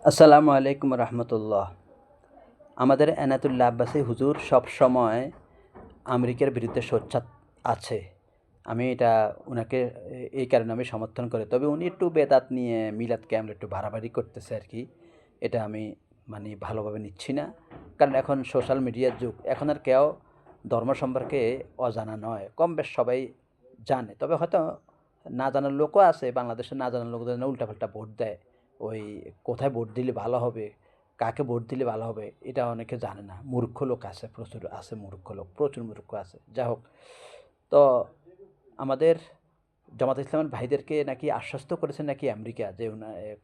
আসসালামু আলাইকুম রহমতুল্লাহ। আমাদের এনায়েতুল্লাহ আব্বাসী হুজুর সবসময় আমেরিকার বিরুদ্ধে সোচ্চার আছে। আমি এটা উনাকে এই কারণে আমি সমর্থন করি। তবে উনি একটু বেদাত নিয়ে মিলাদকে আমরা একটু বাড়াবাড়ি করতেছে আর কি। এটা আমি মানে ভালোভাবে নিচ্ছি না। কারণ এখন সোশ্যাল মিডিয়ার যুগ। এখন আর কেউ ধর্ম সম্পর্কে অজানা নয়। কম বেশ সবাই জানে। তবে হয়তো না জানার লোকও আছে। বাংলাদেশে না জানার লোকদের জন্য উল্টাপাল্টা ভোট দেয়। ওই কোথায় ভোট দিলে ভালো হবে, কাকে ভোট দিলে ভালো হবে এটা অনেকে জানে না। মূর্খ লোক আছে, প্রচুর আছে মূর্খ লোক, প্রচুর মূর্খ আছে। যাই হোক, তো আমাদের জামাত ইসলামের ভাইদেরকে নাকি আশ্বস্ত করেছেন নাকি আমেরিকা যে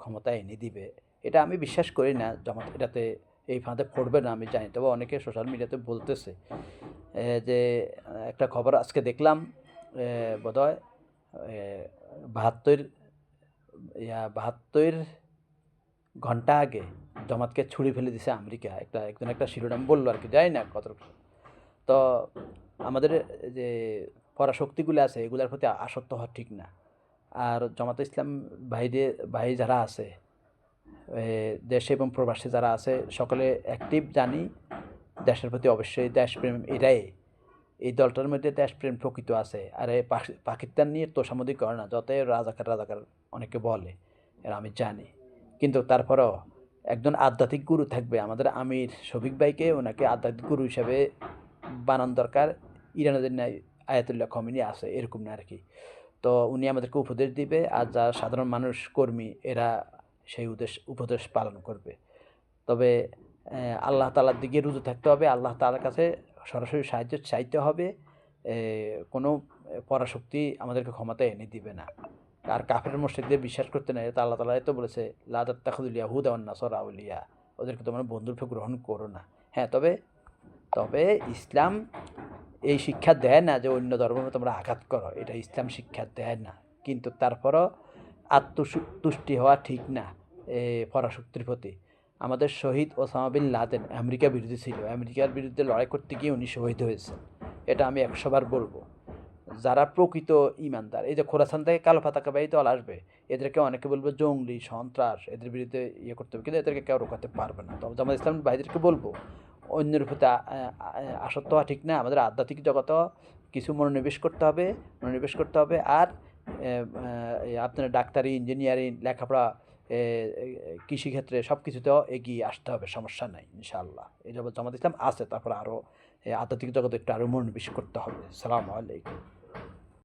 ক্ষমতায় এনে দিবে। এটা আমি বিশ্বাস করি না। জামাত এটাতে এই ফাঁদে পড়বে না আমি জানি। তবে অনেকে সোশ্যাল মিডিয়াতে বলতেছে যে একটা খবর আজকে দেখলাম, বোধহয় ৭২ ঘন্টা আগে জামাতকে ছুঁড়ে ফেলে দিছে আমেরিকা। একজন একটা শিরোনাম বললো আর কি, জানি না কতটুকু। তো আমাদের যে পরাশক্তিগুলো আছে এগুলোর প্রতি আসক্ত হওয়া ঠিক না। আর জামাতে ইসলাম ভাই যারা আছে, দেশে এবং প্রবাসে যারা আছে সকলে অ্যাক্টিভ জানি। দেশের প্রতি অবশ্যই দেশপ্রেম এটাই, এই দলটার মধ্যে দেশপ্রেম প্রকৃত আছে। আর এই পাকিস্তান নিয়ে তোষামোদী করে না, যতই রাজাকার অনেকে বলে, এরা আমি জানি। কিন্তু তারপরেও একজন আধ্যাত্মিক গুরু থাকবে। আমাদের আমির শফিক ভাইকে ওনাকে আধ্যাত্মিক গুরু হিসাবে বানানো দরকার। ইরানের ন্যায় আয়াতুল্লাহ খমেনি আছে, এরকম না আর কি। তো উনি আমাদেরকে উপদেশ দিবে, আর যারা সাধারণ মানুষ কর্মী এরা সেই উপদেশ পালন করবে। তবে আল্লাহ তাআলার দিকে রুজু থাকতে হবে। আল্লাহ তাআলার কাছে সরাসরি সাহায্য চাইতে হবে। কোনো পরাশক্তি আমাদেরকে ক্ষমতায় এনে দিবে না। আর কাফের মুশরিকদের বিশ্বাস করতে নাই। এটা আল্লাহ তাআলাই তো বলেছে, লা তাত্তাখিযুল ইয়াহুদা ওয়ান নাসারা আউলিয়া। ওদেরকে তোমরা বন্ধুরূপে গ্রহণ করো না। হ্যাঁ, তবে ইসলাম এই শিক্ষা দেয় না যে অন্য ধর্মে তোমরা আঘাত করো। এটা ইসলাম শিক্ষা দেয় না। কিন্তু তারপরও তুষ্টি হওয়া ঠিক না পরাশক্তির প্রতি। আমাদের শহীদ ওসামা বিন লাদেন আমেরিকা বিরোধী ছিল। আমেরিকার বিরুদ্ধে লড়াই করতে গিয়ে উনি শহীদ হয়েছেন। এটা আমি ১০০ বার বলব। যারা প্রকৃত ঈমানদার, এই যে খোরাসান থেকে কালো পতাকাবাহী দল আসবে, এদেরকে অনেকে বলবে জঙ্গলি, সন্ত্রাস, এদের বিরুদ্ধে ইয়ে করতে হবে। কিন্তু এদেরকে কেউ রোকাতে পারবে না। তবে জামাত ইসলামের ভাইদেরকে বলব, অন্যের প্রতি আসক্ত হওয়া ঠিক না। আমাদের আধ্যাত্মিক জগতেও কিছু মনোনিবেশ করতে হবে। আর আপনার ডাক্তারি, ইঞ্জিনিয়ারিং, লেখাপড়া, কৃষিক্ষেত্রে সব কিছুতেও এগিয়ে আসতে হবে। সমস্যা নাই ইনশাআল্লাহ। এই জগৎ জামাত ইসলাম আছে। তারপর আরও আধ্যাত্মিক জগতে একটু আরও মনোনিবেশ করতে হবে। সালামু আলাইকুম।